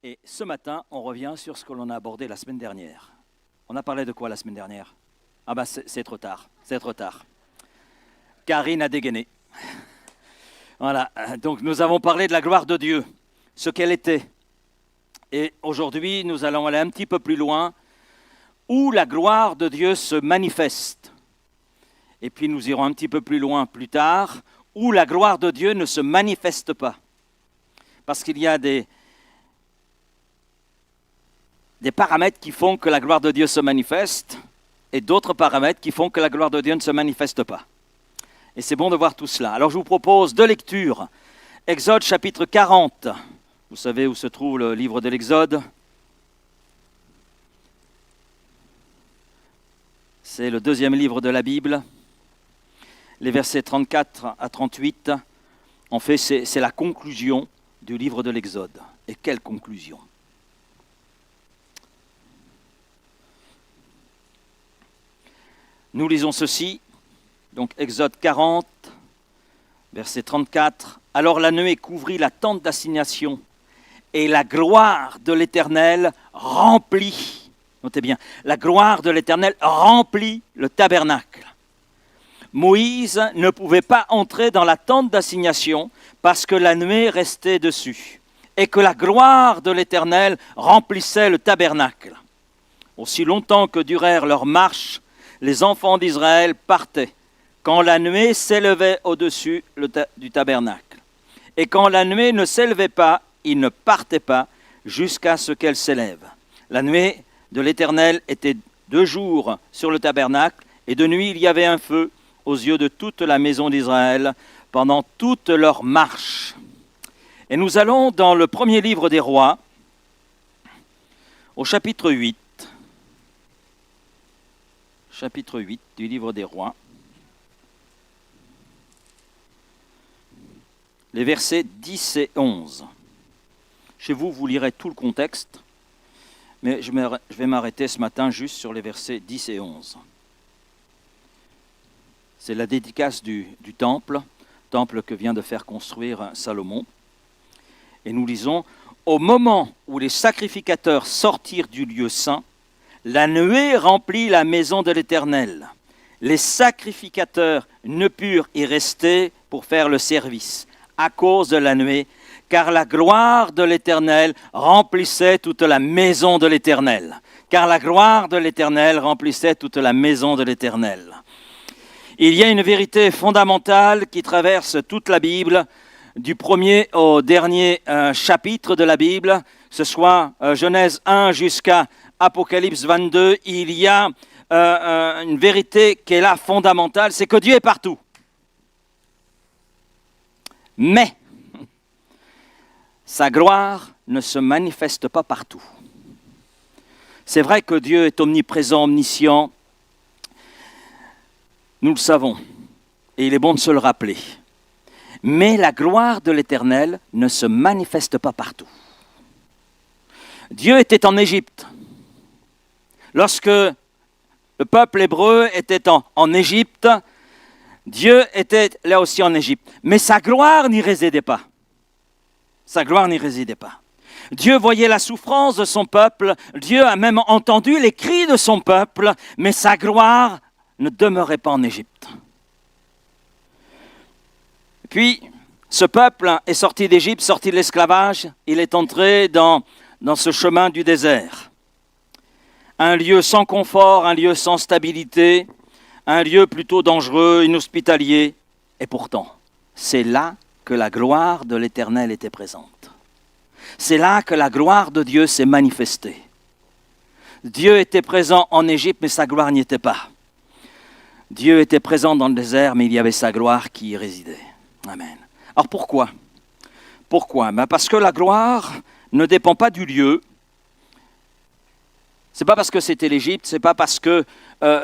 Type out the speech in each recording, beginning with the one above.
Et ce matin, on revient sur ce que l'on a abordé la semaine dernière. On a parlé de quoi la semaine dernière? Ah bah c'est trop tard, c'est trop tard. Karine a dégainé. Voilà, donc nous avons parlé de la gloire de Dieu, ce qu'elle était. Et aujourd'hui, nous allons aller un petit peu plus loin, où la gloire de Dieu se manifeste. Et puis nous irons un petit peu plus loin plus tard, où la gloire de Dieu ne se manifeste pas. Parce qu'il y a des paramètres qui font que la gloire de Dieu se manifeste et d'autres paramètres qui font que la gloire de Dieu ne se manifeste pas. Et c'est bon de voir tout cela. Alors je vous propose deux lectures. Exode chapitre 40. Vous savez où se trouve le livre de l'Exode? C'est le deuxième livre de la Bible. Les versets 34 à 38, en fait, c'est la conclusion du livre de l'Exode. Et quelle conclusion! Nous lisons ceci, donc Exode 40, verset 34. « Alors la nuée couvrit la tente d'assignation, et la gloire de l'Éternel remplit, notez bien, la gloire de l'Éternel remplit le tabernacle. Moïse ne pouvait pas entrer dans la tente d'assignation parce que la nuée restait dessus, et que la gloire de l'Éternel remplissait le tabernacle. Aussi longtemps que durèrent leurs marches, les enfants d'Israël partaient, quand la nuée s'élevait au-dessus du tabernacle. Et quand la nuée ne s'élevait pas, ils ne partaient pas jusqu'à ce qu'elle s'élève. La nuée de l'Éternel était de jour sur le tabernacle, et de nuit il y avait un feu aux yeux de toute la maison d'Israël pendant toute leur marche. » Et nous allons dans le premier livre des rois, au chapitre 8. Chapitre 8 du livre des rois, les versets 10 et 11. Chez vous, vous lirez tout le contexte, mais je vais m'arrêter ce matin juste sur les versets 10 et 11. C'est la dédicace du temple que vient de faire construire Salomon. Et nous lisons, « Au moment où les sacrificateurs sortirent du lieu saint, la nuée remplit la maison de l'Éternel. Les sacrificateurs ne purent y rester pour faire le service à cause de la nuée, car la gloire de l'Éternel remplissait toute la maison de l'Éternel. Car la gloire de l'Éternel remplissait toute la maison de l'Éternel. » Il y a une vérité fondamentale qui traverse toute la Bible, du premier au dernier chapitre de la Bible, que ce soit Genèse 1 jusqu'à Apocalypse 22, il y a une vérité qui est là fondamentale, c'est que Dieu est partout. Mais sa gloire ne se manifeste pas partout. C'est vrai que Dieu est omniprésent, omniscient, nous le savons, et il est bon de se le rappeler. Mais la gloire de l'Éternel ne se manifeste pas partout. Dieu était en Égypte. Lorsque le peuple hébreu était en Égypte, Dieu était là aussi en Égypte. Mais sa gloire n'y résidait pas. Sa gloire n'y résidait pas. Dieu voyait la souffrance de son peuple. Dieu a même entendu les cris de son peuple. Mais sa gloire ne demeurait pas en Égypte. Puis, ce peuple est sorti d'Égypte, sorti de l'esclavage. Il est entré dans ce chemin du désert. Un lieu sans confort, un lieu sans stabilité, un lieu plutôt dangereux, inhospitalier. Et pourtant, c'est là que la gloire de l'Éternel était présente. C'est là que la gloire de Dieu s'est manifestée. Dieu était présent en Égypte, mais sa gloire n'y était pas. Dieu était présent dans le désert, mais il y avait sa gloire qui y résidait. Amen. Alors pourquoi? Pourquoi? Parce que la gloire ne dépend pas du lieu. Ce n'est pas parce que c'était l'Égypte, ce n'est pas parce que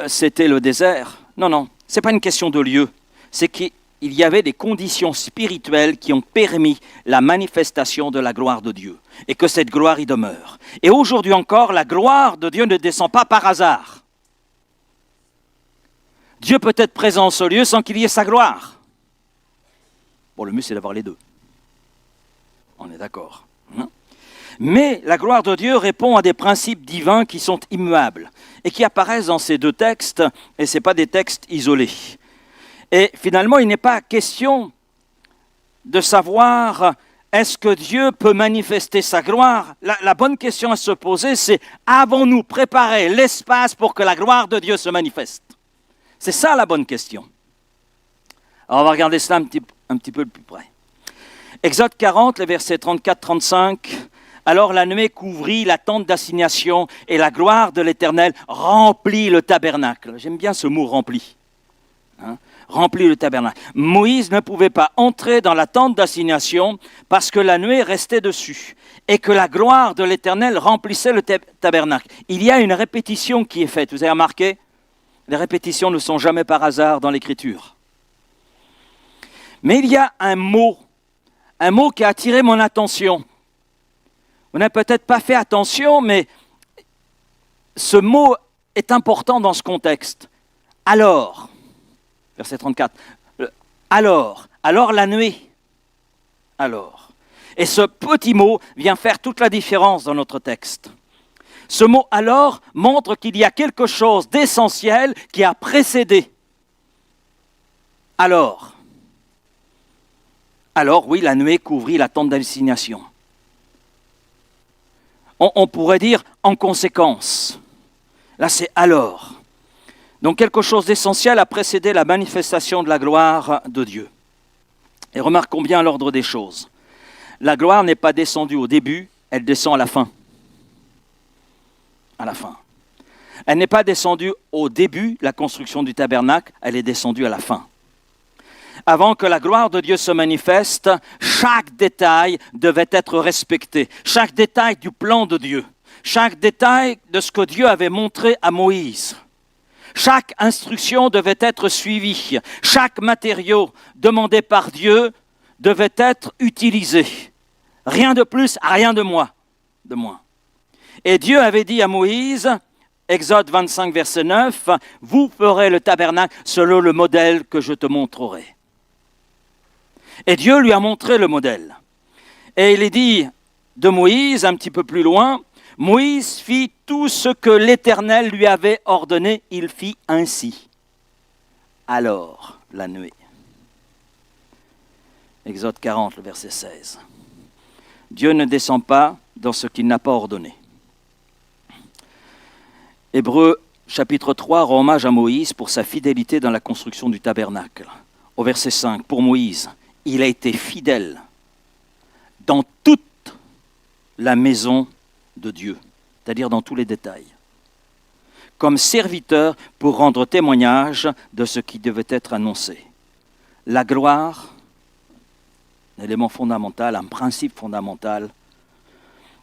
c'était le désert. Non, non, ce n'est pas une question de lieu. C'est qu'il y avait des conditions spirituelles qui ont permis la manifestation de la gloire de Dieu. Et que cette gloire y demeure. Et aujourd'hui encore, la gloire de Dieu ne descend pas par hasard. Dieu peut être présent en ce lieu sans qu'il y ait sa gloire. Bon, le mieux, c'est d'avoir les deux. On est d'accord. Mais la gloire de Dieu répond à des principes divins qui sont immuables et qui apparaissent dans ces deux textes, et ce n'est pas des textes isolés. Et finalement, il n'est pas question de savoir est-ce que Dieu peut manifester sa gloire. La bonne question à se poser, c'est avons-nous préparé l'espace pour que la gloire de Dieu se manifeste? C'est ça la bonne question. Alors on va regarder cela un petit peu de plus près. Exode 40, les versets 34-35. Alors la nuée couvrit la tente d'assignation et la gloire de l'Éternel remplit le tabernacle. J'aime bien ce mot rempli. Remplit le tabernacle. Moïse ne pouvait pas entrer dans la tente d'assignation parce que la nuée restait dessus et que la gloire de l'Éternel remplissait le tabernacle. Il y a une répétition qui est faite. Vous avez remarqué? Les répétitions ne sont jamais par hasard dans l'Écriture. Mais il y a un mot qui a attiré mon attention. Vous n'avez peut-être pas fait attention, mais ce mot est important dans ce contexte. Alors, verset 34, alors la nuée, alors. Et ce petit mot vient faire toute la différence dans notre texte. Ce mot « alors » montre qu'il y a quelque chose d'essentiel qui a précédé. Alors, oui, la nuée couvrit la tente d'assignation. On pourrait dire en conséquence. Là, c'est alors. Donc, quelque chose d'essentiel a précédé la manifestation de la gloire de Dieu. Et remarquons bien l'ordre des choses. La gloire n'est pas descendue au début, elle descend à la fin. À la fin. Elle n'est pas descendue au début, la construction du tabernacle, elle est descendue à la fin. Avant que la gloire de Dieu se manifeste, chaque détail devait être respecté. Chaque détail du plan de Dieu. Chaque détail de ce que Dieu avait montré à Moïse. Chaque instruction devait être suivie. Chaque matériau demandé par Dieu devait être utilisé. Rien de plus, rien de moins. Et Dieu avait dit à Moïse, Exode 25, verset 9, « Vous ferez le tabernacle selon le modèle que je te montrerai. » Et Dieu lui a montré le modèle. Et il est dit de Moïse, un petit peu plus loin, « Moïse fit tout ce que l'Éternel lui avait ordonné, il fit ainsi. » Alors, la nuée. Exode 40, le verset 16. Dieu ne descend pas dans ce qu'il n'a pas ordonné. Hébreux chapitre 3 rend hommage à Moïse pour sa fidélité dans la construction du tabernacle. Au verset 5, pour Moïse, il a été fidèle dans toute la maison de Dieu, c'est-à-dire dans tous les détails, comme serviteur pour rendre témoignage de ce qui devait être annoncé. La gloire, un élément fondamental, un principe fondamental,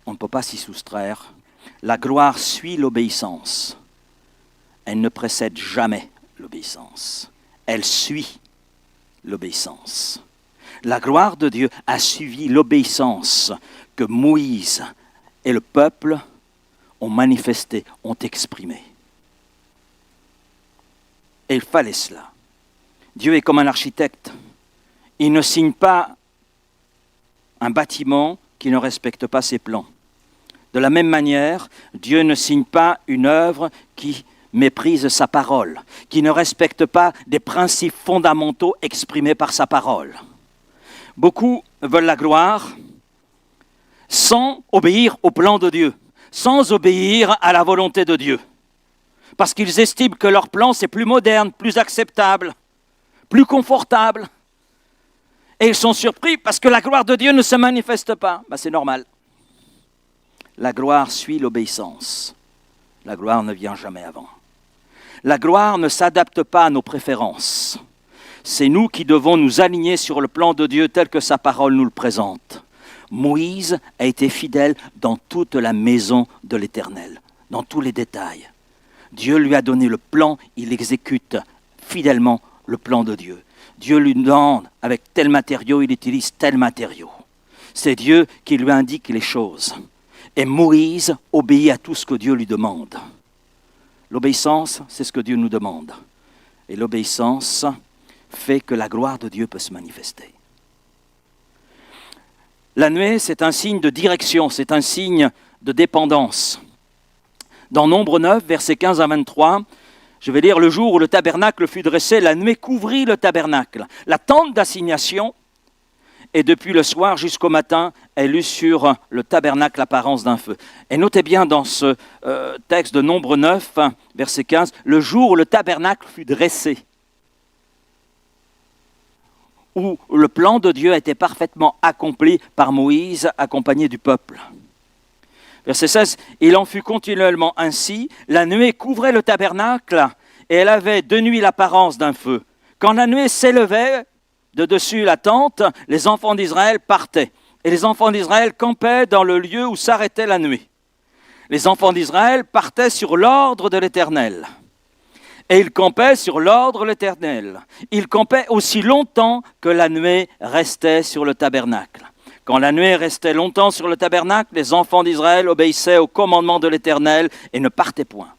on ne peut pas s'y soustraire. La gloire suit l'obéissance. Elle ne précède jamais l'obéissance. Elle suit l'obéissance. La gloire de Dieu a suivi l'obéissance que Moïse et le peuple ont manifesté, ont exprimé. Et il fallait cela. Dieu est comme un architecte. Il ne signe pas un bâtiment qui ne respecte pas ses plans. De la même manière, Dieu ne signe pas une œuvre qui méprise sa parole, qui ne respecte pas des principes fondamentaux exprimés par sa parole. Beaucoup veulent la gloire sans obéir au plan de Dieu, sans obéir à la volonté de Dieu. Parce qu'ils estiment que leur plan, c'est plus moderne, plus acceptable, plus confortable. Et ils sont surpris parce que la gloire de Dieu ne se manifeste pas. C'est normal. La gloire suit l'obéissance. La gloire ne vient jamais avant. La gloire ne s'adapte pas à nos préférences. C'est nous qui devons nous aligner sur le plan de Dieu tel que sa parole nous le présente. Moïse a été fidèle dans toute la maison de l'Éternel, dans tous les détails. Dieu lui a donné le plan, il exécute fidèlement le plan de Dieu. Dieu lui demande, avec tel matériau, il utilise tel matériau. C'est Dieu qui lui indique les choses. Et Moïse obéit à tout ce que Dieu lui demande. L'obéissance, c'est ce que Dieu nous demande. Et l'obéissance fait que la gloire de Dieu peut se manifester. La nuée, c'est un signe de direction, c'est un signe de dépendance. Dans Nombre 9, versets 15 à 23, je vais lire: le jour où le tabernacle fut dressé, la nuée couvrit le tabernacle, la tente d'assignation, et depuis le soir jusqu'au matin, elle eut sur le tabernacle l'apparence d'un feu. Et notez bien dans ce texte de Nombre 9, verset 15, le jour où le tabernacle fut dressé, où le plan de Dieu a été parfaitement accompli par Moïse, accompagné du peuple. Verset 16, il en fut continuellement ainsi, la nuée couvrait le tabernacle, et elle avait de nuit l'apparence d'un feu. Quand la nuée s'élevait de dessus la tente, les enfants d'Israël partaient, et les enfants d'Israël campaient dans le lieu où s'arrêtait la nuée. Les enfants d'Israël partaient sur l'ordre de l'Éternel. Et ils campaient sur l'ordre de l'Éternel. Ils campaient aussi longtemps que la nuée restait sur le tabernacle. Quand la nuée restait longtemps sur le tabernacle, les enfants d'Israël obéissaient au commandement de l'Éternel et ne partaient point.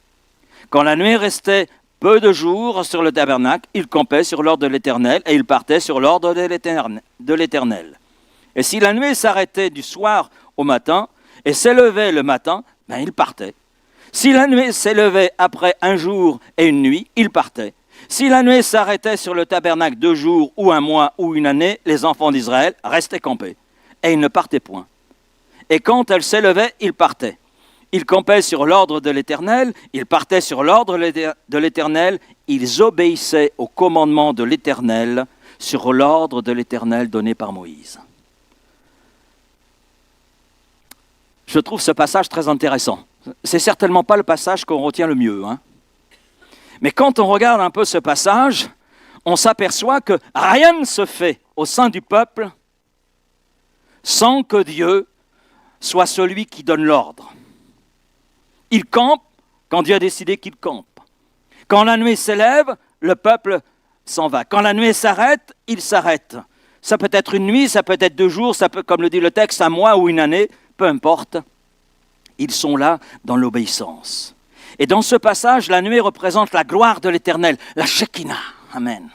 Quand la nuée restait peu de jours sur le tabernacle, ils campaient sur l'ordre de l'Éternel et ils partaient sur l'ordre de l'Éternel. Et si la nuée s'arrêtait du soir au matin et s'élevait le matin, ils partaient. Si la nuée s'élevait après un jour et une nuit, ils partaient. Si la nuée s'arrêtait sur le tabernacle 2 jours ou 1 mois ou une année, les enfants d'Israël restaient campés. Et ils ne partaient point. Et quand elle s'élevait, ils partaient. Ils campaient sur l'ordre de l'Éternel, ils partaient sur l'ordre de l'Éternel, ils obéissaient au commandement de l'Éternel, sur l'ordre de l'Éternel donné par Moïse. Je trouve ce passage très intéressant. C'est certainement pas le passage qu'on retient le mieux, hein. Mais quand on regarde un peu ce passage, on s'aperçoit que rien ne se fait au sein du peuple sans que Dieu soit celui qui donne l'ordre. Il campe quand Dieu a décidé qu'il campe. Quand la nuée s'élève, le peuple s'en va. Quand la nuée s'arrête, il s'arrête. Ça peut être une nuit, ça peut être 2 jours, ça peut, comme le dit le texte, 1 mois ou une année, peu importe. Ils sont là dans l'obéissance. Et dans ce passage, la nuée représente la gloire de l'Éternel, la Shekinah. Amen.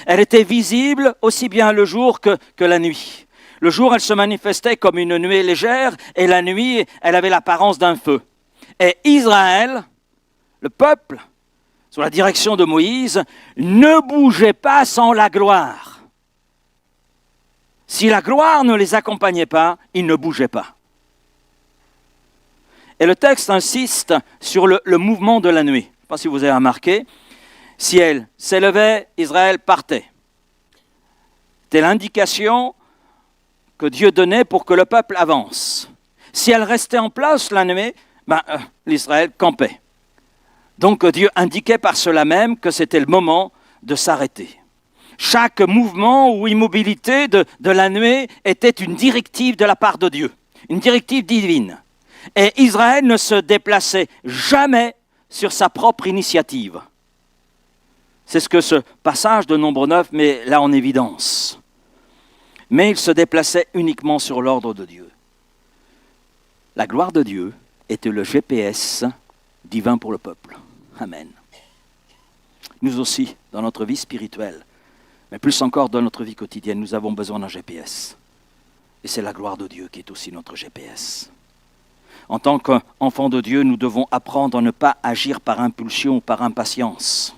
Elle était visible aussi bien le jour que la nuit. Le jour, elle se manifestait comme une nuée légère, et la nuit, elle avait l'apparence d'un feu. Et Israël, le peuple, sous la direction de Moïse, ne bougeait pas sans la gloire. Si la gloire ne les accompagnait pas, ils ne bougeaient pas. Et le texte insiste sur le mouvement de la nuée. Je ne sais pas si vous avez remarqué. Si elle s'élevait, Israël partait. C'était l'indication que Dieu donnait pour que le peuple avance. Si elle restait en place, la nuée, l'Israël campait. Donc Dieu indiquait par cela même que c'était le moment de s'arrêter. Chaque mouvement ou immobilité de la nuée était une directive de la part de Dieu, une directive divine. Et Israël ne se déplaçait jamais sur sa propre initiative. C'est ce que ce passage de Nombre 9 met là en évidence. Mais il se déplaçait uniquement sur l'ordre de Dieu. La gloire de Dieu était le GPS divin pour le peuple. Amen. Nous aussi, dans notre vie spirituelle, mais plus encore dans notre vie quotidienne, nous avons besoin d'un GPS. Et c'est la gloire de Dieu qui est aussi notre GPS. En tant qu'enfants de Dieu, nous devons apprendre à ne pas agir par impulsion ou par impatience,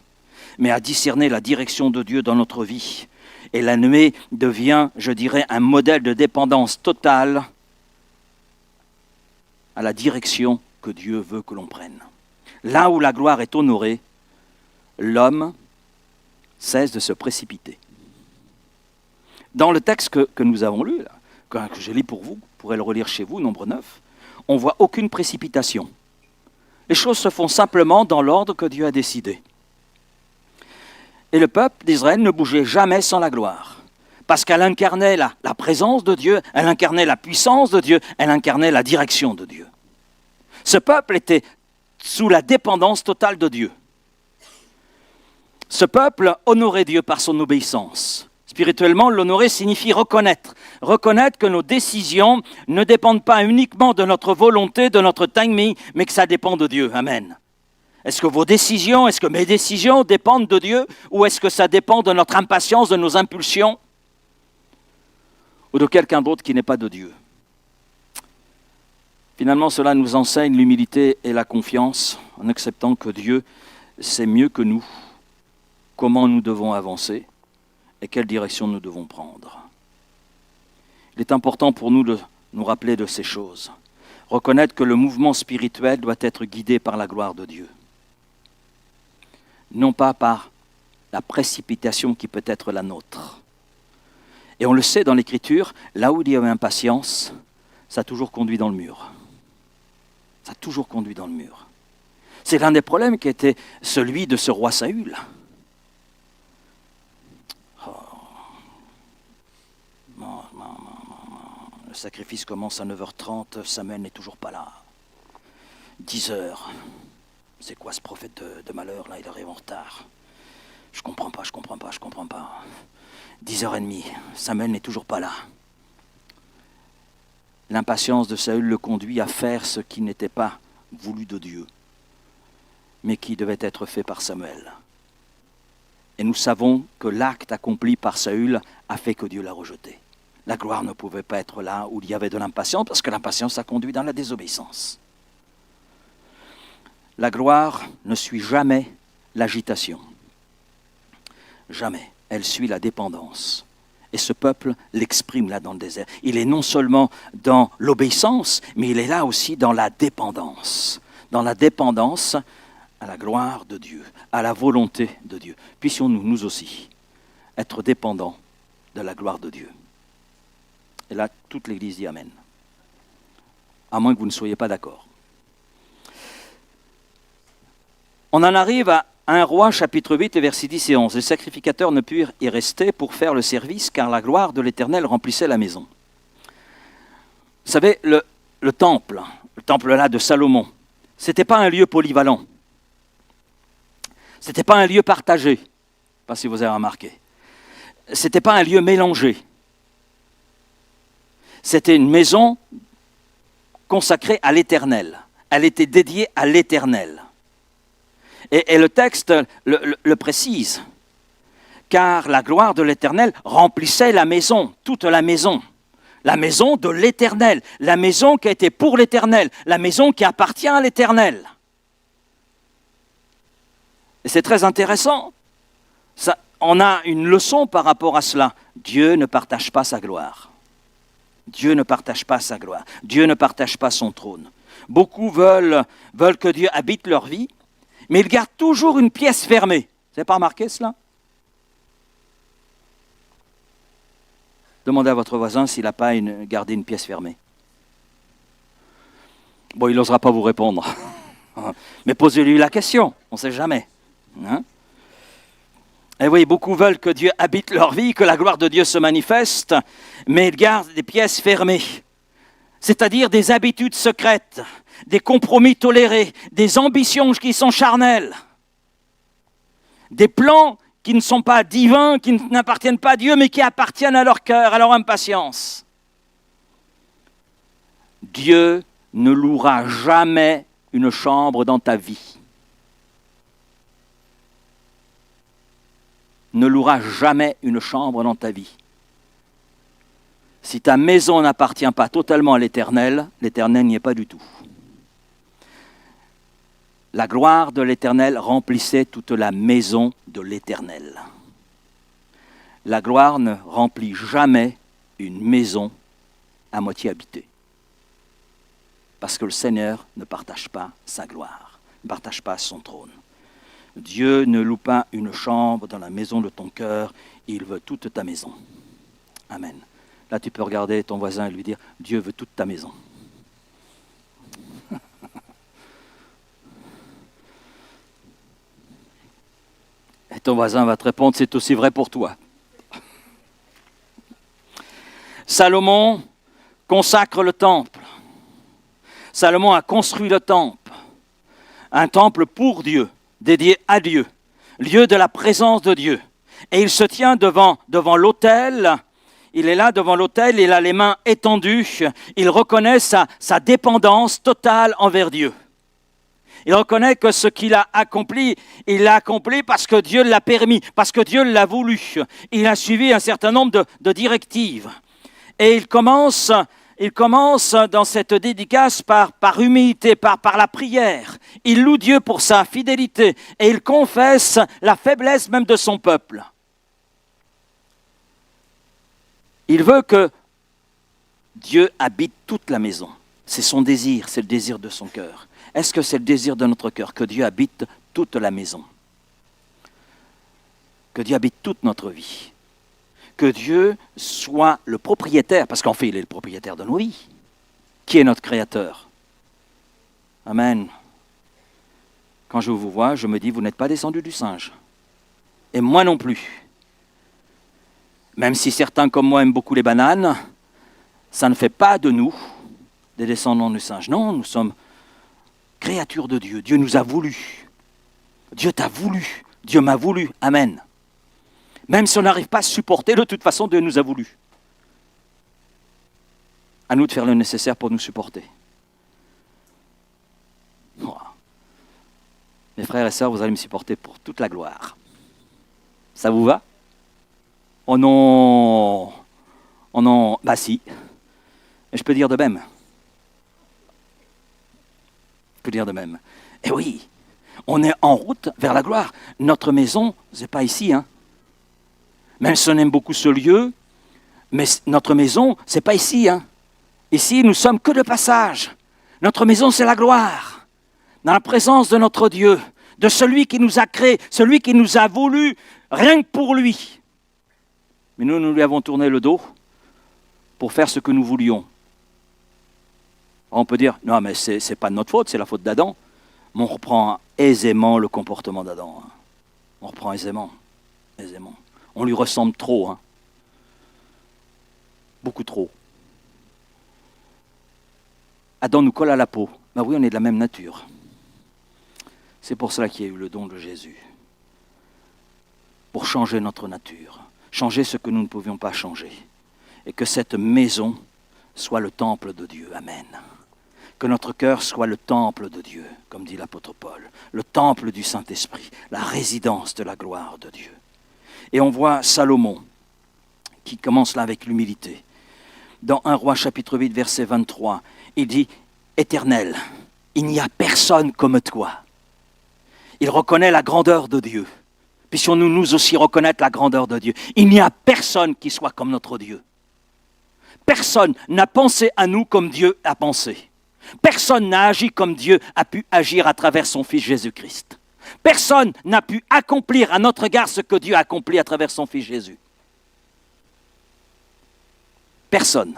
mais à discerner la direction de Dieu dans notre vie. Et la nuée devient, je dirais, un modèle de dépendance totale à la direction que Dieu veut que l'on prenne. Là où la gloire est honorée, l'homme cesse de se précipiter. Dans le texte que nous avons lu, là, que je lis pour vous, vous pourrez le relire chez vous, Nombre 9, on ne voit aucune précipitation. Les choses se font simplement dans l'ordre que Dieu a décidé. Et le peuple d'Israël ne bougeait jamais sans la gloire. Parce qu'elle incarnait la présence de Dieu, elle incarnait la puissance de Dieu, elle incarnait la direction de Dieu. Ce peuple était sous la dépendance totale de Dieu. Ce peuple honorait Dieu par son obéissance. Spirituellement, l'honorer signifie reconnaître. Reconnaître que nos décisions ne dépendent pas uniquement de notre volonté, de notre timing, mais que ça dépend de Dieu. Amen. Est-ce que vos décisions, est-ce que mes décisions dépendent de Dieu ou est-ce que ça dépend de notre impatience, de nos impulsions? ou de quelqu'un d'autre qui n'est pas de Dieu. Finalement, cela nous enseigne l'humilité et la confiance en acceptant que Dieu sait mieux que nous comment nous devons avancer et quelle direction nous devons prendre. Il est important pour nous de nous rappeler de ces choses. Reconnaître que le mouvement spirituel doit être guidé par la gloire de Dieu. Non pas par la précipitation qui peut être la nôtre. Et on le sait dans l'Écriture, là où il y avait impatience, ça a toujours conduit dans le mur. Ça a toujours conduit dans le mur. C'est l'un des problèmes qui était celui de ce roi Saül. Le sacrifice commence à 9h30, Samuel n'est toujours pas là. 10h. C'est quoi ce prophète de malheur là, il arrive en retard. Je comprends pas. 10h30, Samuel n'est toujours pas là. L'impatience de Saül le conduit à faire ce qui n'était pas voulu de Dieu, mais qui devait être fait par Samuel. Et nous savons que l'acte accompli par Saül a fait que Dieu l'a rejeté. La gloire ne pouvait pas être là où il y avait de l'impatience, parce que l'impatience a conduit dans la désobéissance. La gloire ne suit jamais l'agitation. Jamais. Elle suit la dépendance. Et ce peuple l'exprime là dans le désert. Il est non seulement dans l'obéissance, mais il est là aussi dans la dépendance. Dans la dépendance à la gloire de Dieu, à la volonté de Dieu. Puissions-nous, nous aussi, être dépendants de la gloire de Dieu. Et là, toute l'Église dit Amen. À moins que vous ne soyez pas d'accord. On en arrive à 1 Roi, chapitre 8, versets 10 et 11. Les sacrificateurs ne purent y rester pour faire le service, car la gloire de l'Éternel remplissait la maison. Vous savez, le temple là de Salomon, ce n'était pas un lieu polyvalent. Ce n'était pas un lieu partagé. Je ne sais pas si vous avez remarqué. Ce n'était pas un lieu mélangé. C'était une maison consacrée à l'Éternel. Elle était dédiée à l'Éternel. Et le texte le précise. Car la gloire de l'Éternel remplissait la maison, toute la maison. La maison de l'Éternel. La maison qui a été pour l'Éternel. La maison qui appartient à l'Éternel. Et c'est très intéressant. On a une leçon par rapport à cela. Dieu ne partage pas sa gloire. Dieu ne partage pas sa gloire. Dieu ne partage pas son trône. Beaucoup veulent que Dieu habite leur vie, mais ils gardent toujours une pièce fermée. Vous n'avez pas remarqué cela? Demandez à votre voisin s'il n'a pas gardé une pièce fermée. Bon, il n'osera pas vous répondre. Mais posez-lui la question, on ne sait jamais. Hein? Et oui, beaucoup veulent que Dieu habite leur vie, que la gloire de Dieu se manifeste, mais ils gardent des pièces fermées, c'est-à-dire des habitudes secrètes, des compromis tolérés, des ambitions qui sont charnelles, des plans qui ne sont pas divins, qui n'appartiennent pas à Dieu, mais qui appartiennent à leur cœur, à leur impatience. Dieu ne louera jamais une chambre dans ta vie. Ne louera jamais une chambre dans ta vie. Si ta maison n'appartient pas totalement à l'Éternel, l'Éternel n'y est pas du tout. La gloire de l'Éternel remplissait toute la maison de l'Éternel. La gloire ne remplit jamais une maison à moitié habitée. Parce que le Seigneur ne partage pas sa gloire, ne partage pas son trône. Dieu ne loue pas une chambre dans la maison de ton cœur, il veut toute ta maison. Amen. Là, tu peux regarder ton voisin et lui dire, Dieu veut toute ta maison. Et ton voisin va te répondre, c'est aussi vrai pour toi. Salomon consacre le temple. Salomon a construit le temple. Un temple pour Dieu, dédié à Dieu, lieu de la présence de Dieu. Et il se tient devant l'autel. Il est là devant l'autel, il a les mains étendues. Il reconnaît sa dépendance totale envers Dieu. Il reconnaît que ce qu'il a accompli, il l'a accompli parce que Dieu l'a permis, parce que Dieu l'a voulu. Il a suivi un certain nombre de directives. Et il commence dans cette dédicace par humilité, par la prière. Il loue Dieu pour sa fidélité et il confesse la faiblesse même de son peuple. Il veut que Dieu habite toute la maison. C'est son désir, c'est le désir de son cœur. Est-ce que c'est le désir de notre cœur que Dieu habite toute la maison? Que Dieu habite toute notre vie? Que Dieu soit le propriétaire, parce qu'en fait, il est le propriétaire de nos vies. Qui est notre créateur? Amen. Quand je vous vois, je me dis, vous n'êtes pas descendu du singe. Et moi non plus. Même si certains comme moi aiment beaucoup les bananes, ça ne fait pas de nous des descendants du singe. Non, nous sommes créatures de Dieu. Dieu nous a voulu. Dieu t'a voulu. Dieu m'a voulu. Amen. Même si on n'arrive pas à supporter, de toute façon, Dieu nous a voulu. À nous de faire le nécessaire pour nous supporter. Oh. Mes frères et sœurs, vous allez me supporter pour toute la gloire. Ça vous va? Oh non! Oh non! Bah si. Et je peux dire de même. Je peux dire de même. Et oui, on est en route vers la gloire. Notre maison, c'est pas ici, hein. Même si on aime beaucoup ce lieu, mais notre maison, c'est pas ici, hein. Ici, nous sommes que de passage. Notre maison, c'est la gloire. Dans la présence de notre Dieu, de celui qui nous a créés, celui qui nous a voulu, rien que pour lui. Mais nous lui avons tourné le dos pour faire ce que nous voulions. On peut dire, non, mais c'est pas de notre faute, c'est la faute d'Adam. Mais on reprend aisément le comportement d'Adam. Hein. On reprend aisément. On lui ressemble trop. Hein. Beaucoup trop. Adam nous colle à la peau. Ben oui, on est de la même nature. C'est pour cela qu'il y a eu le don de Jésus. Pour changer notre nature. Changer ce que nous ne pouvions pas changer. Et que cette maison soit le temple de Dieu. Amen. Que notre cœur soit le temple de Dieu, comme dit l'apôtre Paul. Le temple du Saint-Esprit. La résidence de la gloire de Dieu. Et on voit Salomon, qui commence là avec l'humilité. Dans 1 Roi chapitre 8, verset 23, il dit « Éternel, il n'y a personne comme toi ». Il reconnaît la grandeur de Dieu. Puissions-nous nous aussi reconnaître la grandeur de Dieu. Il n'y a personne qui soit comme notre Dieu. Personne n'a pensé à nous comme Dieu a pensé. Personne n'a agi comme Dieu a pu agir à travers son Fils Jésus-Christ. Personne n'a pu accomplir à notre égard ce que Dieu a accompli à travers son Fils Jésus. Personne.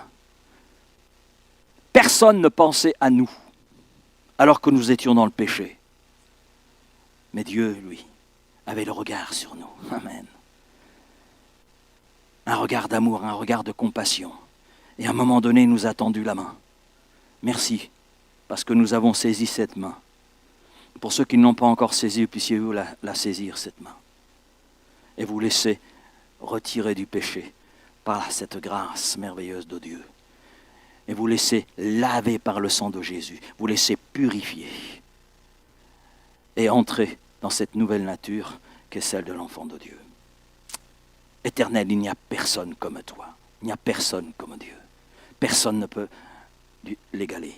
Personne ne pensait à nous, alors que nous étions dans le péché. Mais Dieu, lui, avait le regard sur nous. Amen. Un regard d'amour, un regard de compassion. Et à un moment donné, il nous a tendu la main. Merci, parce que nous avons saisi cette main. Pour ceux qui ne l'ont pas encore saisie, puissiez-vous la saisir, cette main. Et vous laisser retirer du péché par cette grâce merveilleuse de Dieu. Et vous laisser laver par le sang de Jésus. Vous laisser purifier. Et entrer dans cette nouvelle nature qu'est celle de l'enfant de Dieu. Éternel, il n'y a personne comme toi. Il n'y a personne comme Dieu. Personne ne peut l'égaler.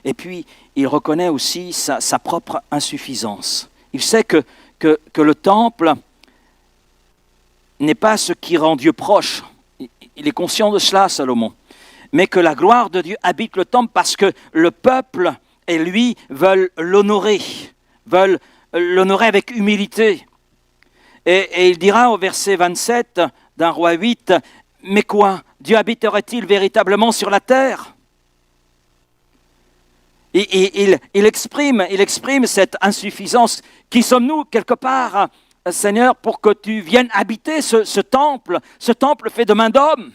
Et puis, il reconnaît aussi sa propre insuffisance. Il sait que le temple n'est pas ce qui rend Dieu proche. Il est conscient de cela, Salomon. Mais que la gloire de Dieu habite le temple parce que le peuple et lui veulent l'honorer avec humilité. Et il dira au verset 27 d'un Roi 8, « Mais quoi, Dieu habiterait-il véritablement sur la terre ?» Il exprime cette insuffisance. Qui sommes-nous, quelque part, Seigneur, pour que tu viennes habiter ce temple fait de main d'homme?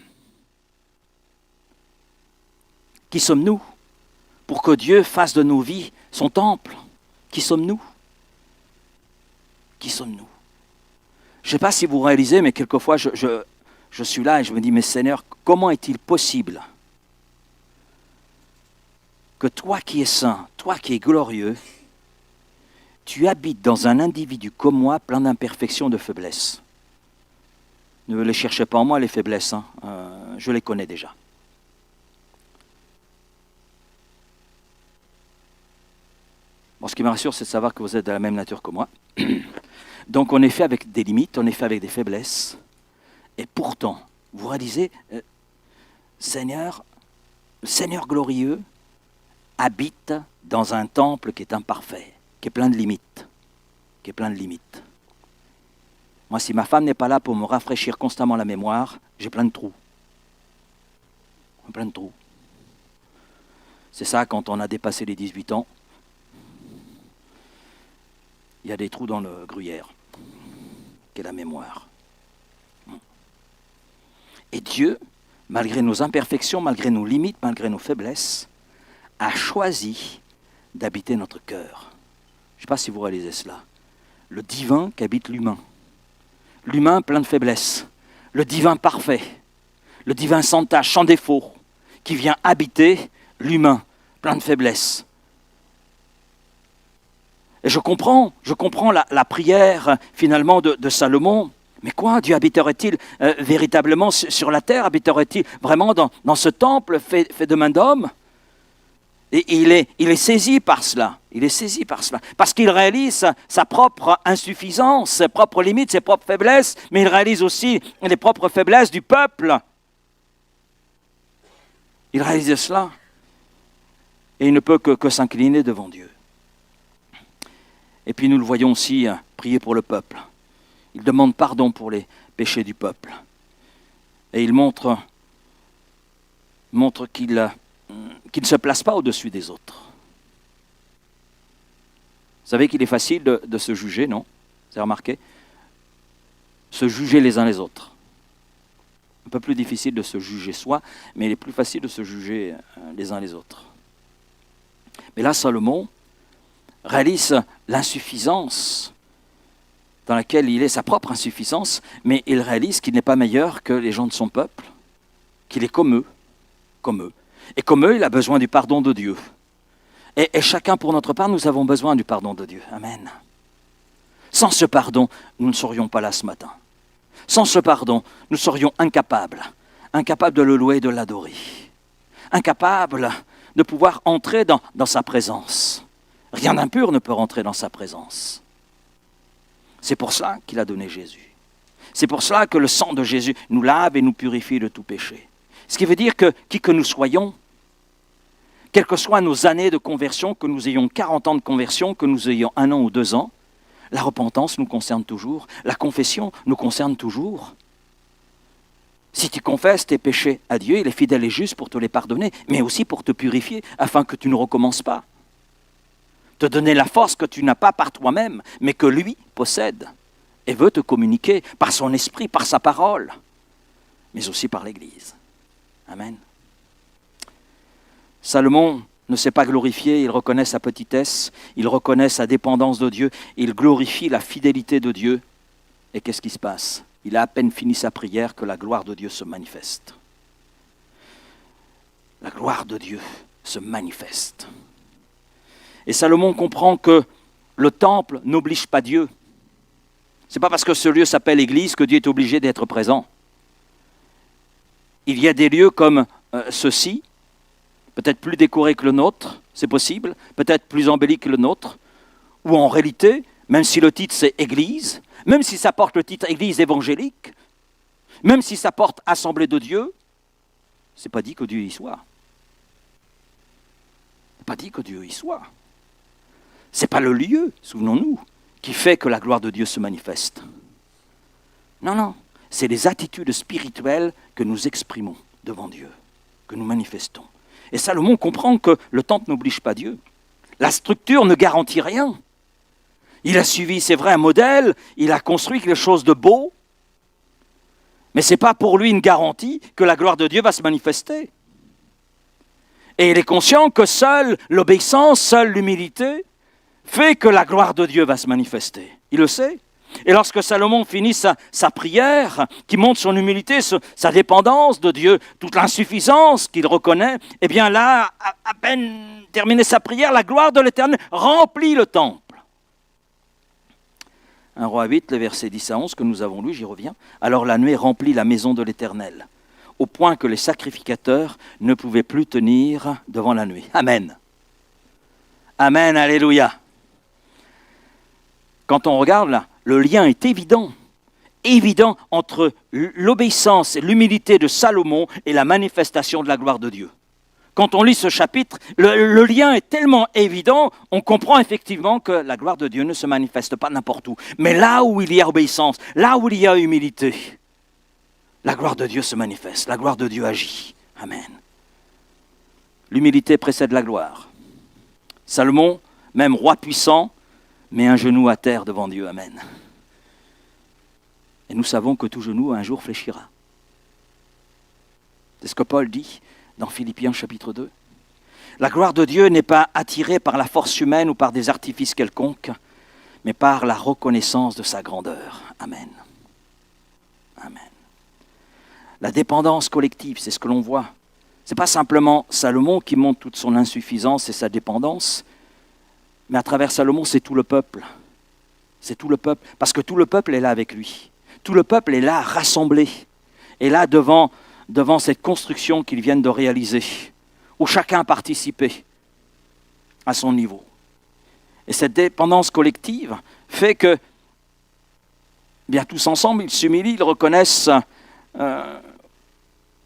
Qui sommes-nous pour que Dieu fasse de nos vies son temple? Qui sommes-nous? Qui sommes-nous? Je ne sais pas si vous réalisez, mais quelquefois je suis là et je me dis, mais Seigneur, comment est-il possible que toi qui es saint, toi qui es glorieux, tu habites dans un individu comme moi plein d'imperfections, de faiblesses? Ne les cherchez pas en moi, les faiblesses. Hein. Je les connais déjà. Bon, ce qui me rassure, c'est de savoir que vous êtes de la même nature que moi. Donc on est fait avec des limites, on est fait avec des faiblesses. Et pourtant, vous réalisez, Seigneur, le Seigneur glorieux habite dans un temple qui est imparfait, qui est plein de limites. Qui est plein de limites. Moi, si ma femme n'est pas là pour me rafraîchir constamment la mémoire, j'ai plein de trous. Plein de trous. C'est ça, quand on a dépassé les 18 ans, il y a des trous dans le gruyère, qui est la mémoire. Et Dieu, malgré nos imperfections, malgré nos limites, malgré nos faiblesses, a choisi d'habiter notre cœur. Je ne sais pas si vous réalisez cela. Le divin qui habite l'humain. L'humain plein de faiblesses. Le divin parfait. Le divin sans tache, sans défaut, qui vient habiter l'humain plein de faiblesses. Et je comprends la prière finalement de Salomon. Mais quoi, Dieu habiterait-il véritablement sur la terre? Habiterait-il vraiment dans ce temple fait de main d'homme? Et il est saisi par cela. Il est saisi par cela. Parce qu'il réalise sa propre insuffisance, ses propres limites, ses propres faiblesses, mais il réalise aussi les propres faiblesses du peuple. Il réalise cela. Et il ne peut que s'incliner devant Dieu. Et puis nous le voyons aussi prier pour le peuple. Il demande pardon pour les péchés du peuple. Et il montre qu'il ne se place pas au-dessus des autres. Vous savez qu'il est facile de se juger, non? Vous avez remarqué? Se juger les uns les autres. Un peu plus difficile de se juger soi, mais il est plus facile de se juger les uns les autres. Mais là, Salomon réalise l'insuffisance dans laquelle il est, sa propre insuffisance, mais il réalise qu'il n'est pas meilleur que les gens de son peuple, qu'il est comme eux. Et comme eux, il a besoin du pardon de Dieu. Et chacun pour notre part, nous avons besoin du pardon de Dieu. Amen. Sans ce pardon, nous ne serions pas là ce matin. Sans ce pardon, nous serions incapables de le louer et de l'adorer. Incapables de pouvoir entrer dans sa présence. Rien d'impur ne peut rentrer dans sa présence. C'est pour cela qu'il a donné Jésus. C'est pour cela que le sang de Jésus nous lave et nous purifie de tout péché. Ce qui veut dire que, qui que nous soyons, quelles que soient nos années de conversion, que nous ayons 40 ans de conversion, que nous ayons 1 an ou 2 ans, la repentance nous concerne toujours, la confession nous concerne toujours. Si tu confesses tes péchés à Dieu, il est fidèle et juste pour te les pardonner, mais aussi pour te purifier, afin que tu ne recommences pas. Te donner la force que tu n'as pas par toi-même, mais que lui possède et veut te communiquer par son esprit, par sa parole, mais aussi par l'Église. Amen. Salomon ne s'est pas glorifié, il reconnaît sa petitesse, il reconnaît sa dépendance de Dieu, il glorifie la fidélité de Dieu. Et qu'est-ce qui se passe? Il a à peine fini sa prière que la gloire de Dieu se manifeste. La gloire de Dieu se manifeste. Et Salomon comprend que le temple n'oblige pas Dieu. Ce n'est pas parce que ce lieu s'appelle Église que Dieu est obligé d'être présent. Il y a des lieux comme ceux-ci, peut-être plus décorés que le nôtre, c'est possible, peut-être plus embellis que le nôtre, où en réalité, même si le titre c'est Église, même si ça porte le titre Église évangélique, même si ça porte Assemblée de Dieu, c'est pas dit que Dieu y soit. C'est pas dit que Dieu y soit. C'est pas le lieu, souvenons-nous, qui fait que la gloire de Dieu se manifeste. Non, c'est les attitudes spirituelles que nous exprimons devant Dieu, que nous manifestons. Et Salomon comprend que le temple n'oblige pas Dieu. La structure ne garantit rien. Il a suivi, c'est vrai, un modèle, il a construit quelque chose de beau, mais ce n'est pas pour lui une garantie que la gloire de Dieu va se manifester. Et il est conscient que seule l'obéissance, seule l'humilité fait que la gloire de Dieu va se manifester. Il le sait. Et lorsque Salomon finit sa prière, qui montre son humilité, sa dépendance de Dieu, toute l'insuffisance qu'il reconnaît, eh bien là, à peine terminé sa prière, la gloire de l'Éternel remplit le temple. 1 Roi 8, les versets 10 à 11 que nous avons lus, j'y reviens. Alors la nuée remplit la maison de l'Éternel, au point que les sacrificateurs ne pouvaient plus tenir devant la nuée. Amen. Amen, alléluia. Quand on regarde là, le lien est évident entre l'obéissance et l'humilité de Salomon et la manifestation de la gloire de Dieu. Quand on lit ce chapitre, le lien est tellement évident, on comprend effectivement que la gloire de Dieu ne se manifeste pas n'importe où. Mais là où il y a obéissance, là où il y a humilité, la gloire de Dieu se manifeste, la gloire de Dieu agit. Amen. L'humilité précède la gloire. Salomon, même roi puissant, met un genou à terre devant Dieu. Amen. Et nous savons que tout genou un jour fléchira. C'est ce que Paul dit dans Philippiens chapitre 2. La gloire de Dieu n'est pas attirée par la force humaine ou par des artifices quelconques, mais par la reconnaissance de sa grandeur. Amen. Amen. La dépendance collective, c'est ce que l'on voit. Ce n'est pas simplement Salomon qui montre toute son insuffisance et sa dépendance, mais à travers Salomon, c'est tout le peuple. C'est tout le peuple, parce que tout le peuple est là avec lui. Tout le peuple est là, rassemblé, est là devant cette construction qu'ils viennent de réaliser, où chacun a participé à son niveau. Et cette dépendance collective fait que, bien tous ensemble, ils s'humilient, ils reconnaissent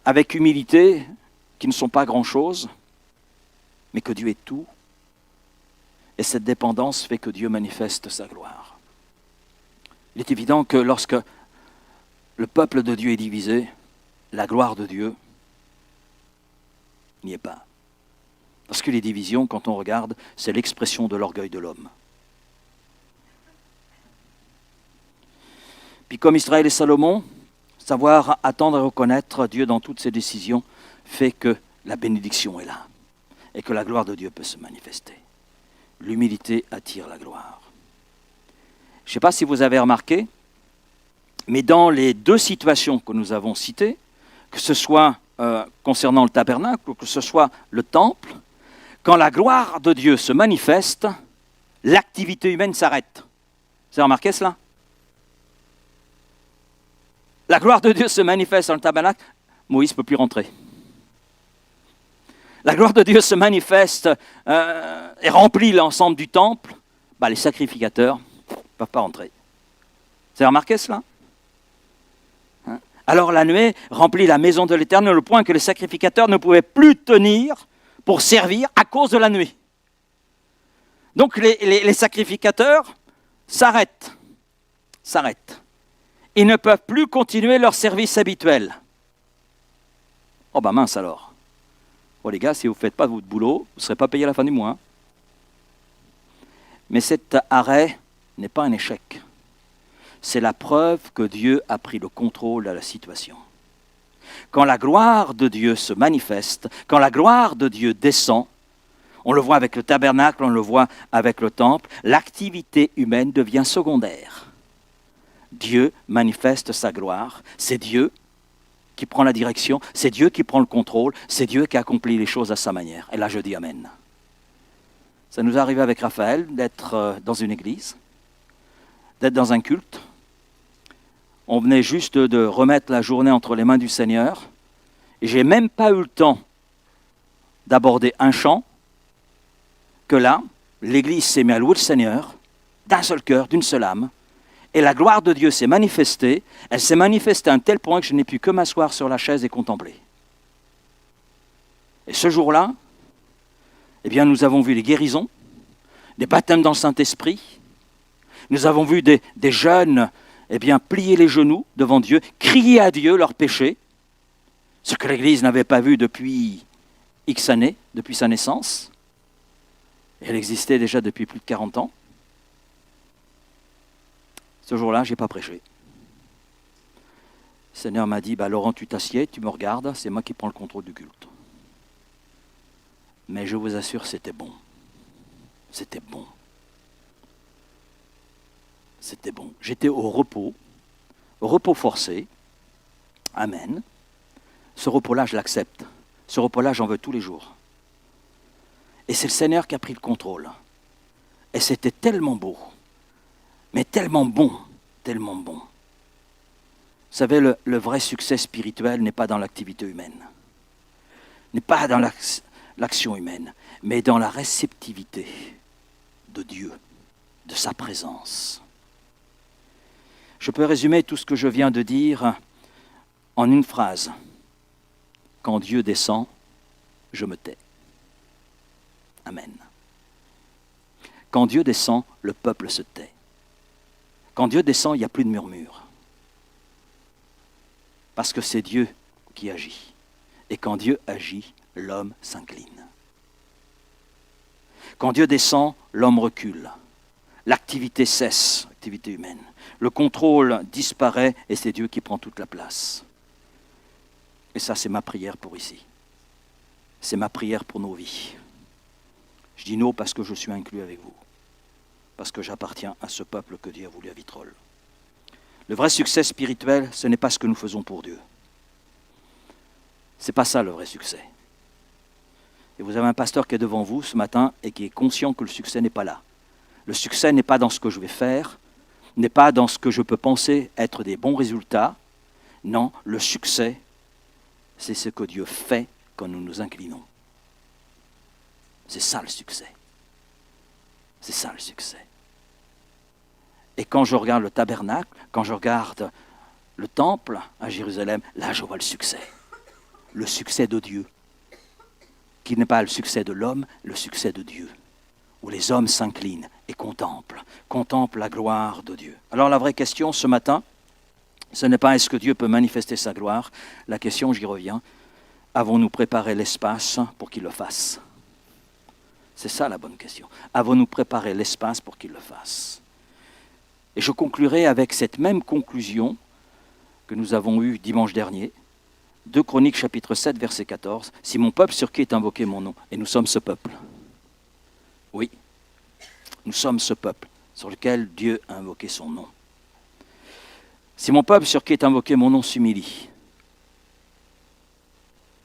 avec humilité qu'ils ne sont pas grand-chose, mais que Dieu est tout. Et cette dépendance fait que Dieu manifeste sa gloire. Il est évident que lorsque le peuple de Dieu est divisé, la gloire de Dieu n'y est pas. Parce que les divisions, quand on regarde, c'est l'expression de l'orgueil de l'homme. Puis comme Israël et Salomon, savoir attendre et reconnaître Dieu dans toutes ses décisions fait que la bénédiction est là et que la gloire de Dieu peut se manifester. L'humilité attire la gloire. Je ne sais pas si vous avez remarqué, mais dans les deux situations que nous avons citées, que ce soit concernant le tabernacle ou que ce soit le temple, quand la gloire de Dieu se manifeste, l'activité humaine s'arrête. Vous avez remarqué cela? La gloire de Dieu se manifeste dans le tabernacle, Moïse ne peut plus rentrer. La gloire de Dieu se manifeste et remplit l'ensemble du temple, les sacrificateurs ne peuvent pas rentrer. Vous avez remarqué cela? Alors la nuée remplit la maison de l'Éternel au point que les sacrificateurs ne pouvaient plus tenir pour servir à cause de la nuée. Donc les sacrificateurs s'arrêtent. Ils ne peuvent plus continuer leur service habituel. Oh mince alors. Oh les gars, si vous ne faites pas votre boulot, vous ne serez pas payé à la fin du mois. Mais cet arrêt n'est pas un échec. C'est la preuve que Dieu a pris le contrôle de la situation. Quand la gloire de Dieu se manifeste, quand la gloire de Dieu descend, on le voit avec le tabernacle, on le voit avec le temple, l'activité humaine devient secondaire. Dieu manifeste sa gloire, c'est Dieu qui prend la direction, c'est Dieu qui prend le contrôle, c'est Dieu qui accomplit les choses à sa manière. Et là je dis Amen. Ça nous est arrivé avec Raphaël d'être dans une église, d'être dans un culte. On venait juste de remettre la journée entre les mains du Seigneur. Et je n'ai même pas eu le temps d'aborder un chant que là, l'Église s'est mise à louer le Seigneur d'un seul cœur, d'une seule âme. Et la gloire de Dieu s'est manifestée. Elle s'est manifestée à un tel point que je n'ai pu que m'asseoir sur la chaise et contempler. Et ce jour-là, eh bien, nous avons vu des guérisons, des baptêmes dans le Saint-Esprit. Nous avons vu des jeunes plier les genoux devant Dieu, crier à Dieu leurs péchés, ce que l'Église n'avait pas vu depuis X années, depuis sa naissance. Elle existait déjà depuis plus de 40 ans. Ce jour-là, je n'ai pas prêché. Le Seigneur m'a dit, Laurent, tu t'assieds, tu me regardes, c'est moi qui prends le contrôle du culte. Mais je vous assure, c'était bon. C'était bon. C'était bon. J'étais au repos forcé. Amen. Ce repos-là, je l'accepte. Ce repos-là, j'en veux tous les jours. Et c'est le Seigneur qui a pris le contrôle. Et c'était tellement beau. mais tellement bon, tellement bon. Vous savez, le vrai succès spirituel n'est pas dans l'activité humaine, n'est pas dans l'action humaine, mais dans la réceptivité de Dieu, de sa présence. Je peux résumer tout ce que je viens de dire en une phrase. Quand Dieu descend, je me tais. Amen. Quand Dieu descend, le peuple se tait. Quand Dieu descend, il n'y a plus de murmure. Parce que c'est Dieu qui agit. Et quand Dieu agit, l'homme s'incline. Quand Dieu descend, l'homme recule. L'activité cesse, l'activité humaine. Le contrôle disparaît et c'est Dieu qui prend toute la place. Et ça, c'est ma prière pour ici. C'est ma prière pour nos vies. Je dis non parce que je suis inclus avec vous. Parce que j'appartiens à ce peuple que Dieu a voulu à Vitrolles. Le vrai succès spirituel, ce n'est pas ce que nous faisons pour Dieu. Ce n'est pas ça le vrai succès. Et vous avez un pasteur qui est devant vous ce matin et qui est conscient que le succès n'est pas là. Le succès n'est pas dans ce que je vais faire, n'est pas dans ce que je peux penser être des bons résultats. Non, le succès, c'est ce que Dieu fait quand nous nous inclinons. C'est ça le succès. C'est ça le succès. Et quand je regarde le tabernacle, quand je regarde le temple à Jérusalem, là je vois le succès. Le succès de Dieu. Qui n'est pas le succès de l'homme, le succès de Dieu. Où les hommes s'inclinent et contemplent la gloire de Dieu. Alors la vraie question ce matin, ce n'est pas est-ce que Dieu peut manifester sa gloire. La question, j'y reviens, avons-nous préparé l'espace pour qu'il le fasse? C'est ça la bonne question. Avons-nous préparé l'espace pour qu'il le fasse? Et je conclurai avec cette même conclusion que nous avons eue dimanche dernier. 2 Chroniques chapitre 7 verset 14. Si mon peuple sur qui est invoqué mon nom, et nous sommes ce peuple. Oui, nous sommes ce peuple sur lequel Dieu a invoqué son nom. Si mon peuple sur qui est invoqué mon nom s'humilie,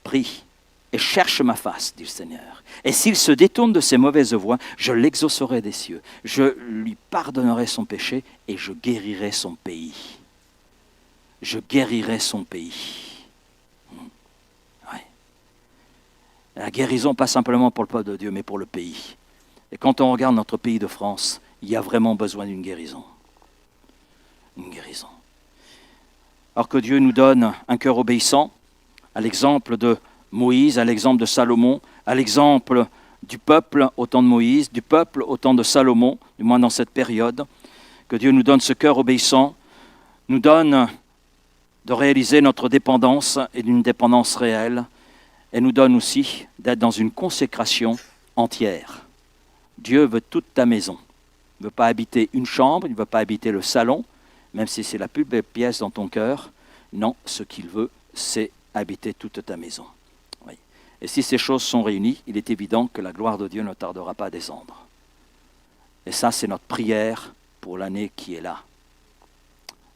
prie et cherche ma face, dit le Seigneur. Et s'il se détourne de ses mauvaises voies, je l'exaucerai des cieux. Je lui pardonnerai son péché et je guérirai son pays. Je guérirai son pays. Ouais. La guérison, pas simplement pour le peuple de Dieu, mais pour le pays. Et quand on regarde notre pays de France, il y a vraiment besoin d'une guérison. Une guérison. Alors que Dieu nous donne un cœur obéissant, à l'exemple de Moïse, à l'exemple de Salomon, à l'exemple du peuple au temps de Moïse, du peuple au temps de Salomon, du moins dans cette période, que Dieu nous donne ce cœur obéissant, nous donne de réaliser notre dépendance et d'une dépendance réelle, et nous donne aussi d'être dans une consécration entière. Dieu veut toute ta maison. Il ne veut pas habiter une chambre, il ne veut pas habiter le salon, même si c'est la plus belle pièce dans ton cœur. Non, ce qu'il veut, c'est habiter toute ta maison. Oui. Et si ces choses sont réunies, il est évident que la gloire de Dieu ne tardera pas à descendre. Et ça, c'est notre prière pour l'année qui est là.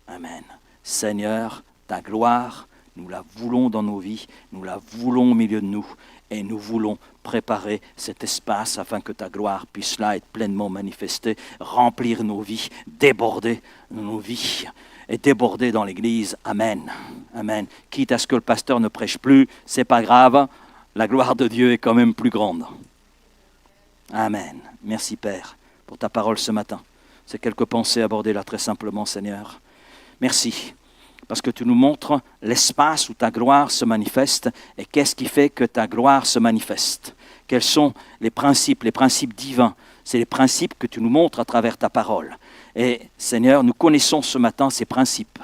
Amen. Seigneur, ta gloire, nous la voulons dans nos vies, nous la voulons au milieu de nous, et nous voulons préparer cet espace afin que ta gloire puisse là être pleinement manifestée, remplir nos vies, déborder nos vies et déborder dans l'Église. Amen. Amen. Quitte à ce que le pasteur ne prêche plus, c'est pas grave, la gloire de Dieu est quand même plus grande. Amen. Merci Père pour ta parole ce matin. C'est quelques pensées abordées là très simplement, Seigneur. Merci. Parce que tu nous montres l'espace où ta gloire se manifeste. Et qu'est-ce qui fait que ta gloire se manifeste? Quels sont les principes divins? C'est les principes que tu nous montres à travers ta parole. Et Seigneur, nous connaissons ce matin ces principes.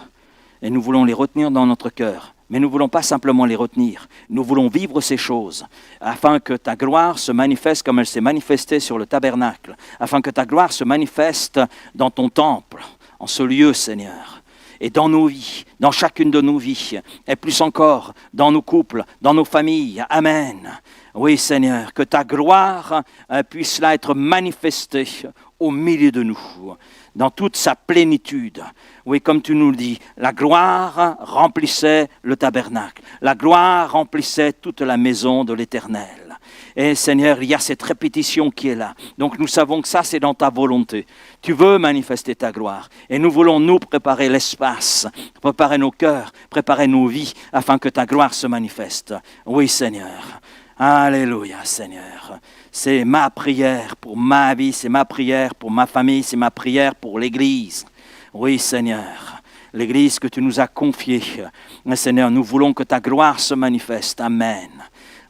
Et nous voulons les retenir dans notre cœur. Mais nous ne voulons pas simplement les retenir. Nous voulons vivre ces choses afin que ta gloire se manifeste comme elle s'est manifestée sur le tabernacle. Afin que ta gloire se manifeste dans ton temple, en ce lieu, Seigneur. Et dans nos vies, dans chacune de nos vies, et plus encore dans nos couples, dans nos familles. Amen. Oui, Seigneur, que ta gloire puisse là être manifestée au milieu de nous, dans toute sa plénitude. Oui, comme tu nous le dis, la gloire remplissait le tabernacle. La gloire remplissait toute la maison de l'Éternel. Et Seigneur, il y a cette répétition qui est là. Donc nous savons que ça, c'est dans ta volonté. Tu veux manifester ta gloire. Et nous voulons nous préparer l'espace, préparer nos cœurs, préparer nos vies, afin que ta gloire se manifeste. Oui, Seigneur. Alléluia, Seigneur. C'est ma prière pour ma vie, c'est ma prière pour ma famille, c'est ma prière pour l'Église. Oui, Seigneur. L'Église que tu nous as confiée. Seigneur, nous voulons que ta gloire se manifeste. Amen.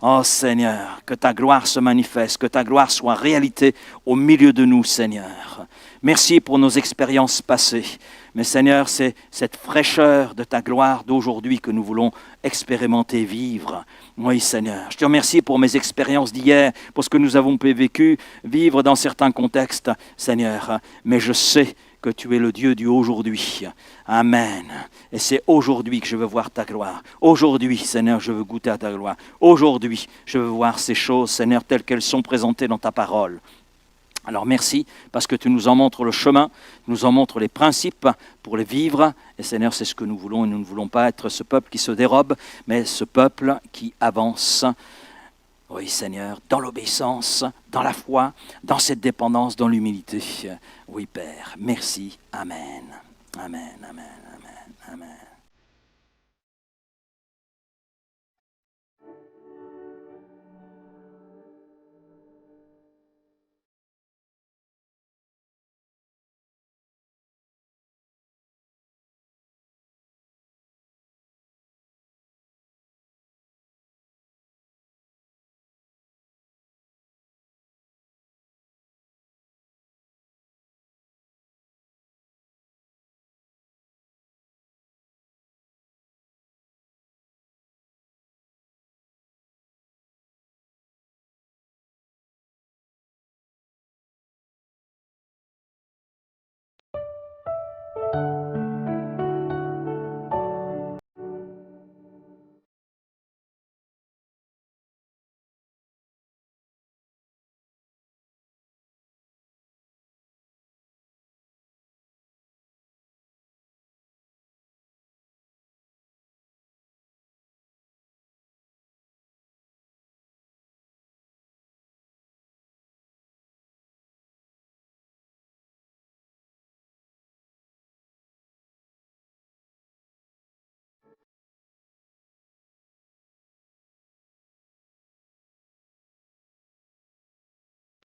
Oh Seigneur, que ta gloire se manifeste, que ta gloire soit réalité au milieu de nous, Seigneur. Merci pour nos expériences passées. Mais Seigneur, c'est cette fraîcheur de ta gloire d'aujourd'hui que nous voulons expérimenter, vivre. Oui, Seigneur. Je te remercie pour mes expériences d'hier, pour ce que nous avons pu vécu, vivre dans certains contextes, Seigneur. Mais je sais que tu es le Dieu du aujourd'hui. Amen. Et c'est aujourd'hui que je veux voir ta gloire. Aujourd'hui, Seigneur, je veux goûter à ta gloire. Aujourd'hui, je veux voir ces choses, Seigneur, telles qu'elles sont présentées dans ta parole. Alors merci, parce que tu nous en montres le chemin, tu nous en montres les principes pour les vivre. Et Seigneur, c'est ce que nous voulons. Et nous ne voulons pas être ce peuple qui se dérobe, mais ce peuple qui avance. Oui, Seigneur, dans l'obéissance, dans la foi, dans cette dépendance, dans l'humilité. Oui, Père, merci. Amen. Amen, amen, amen, amen.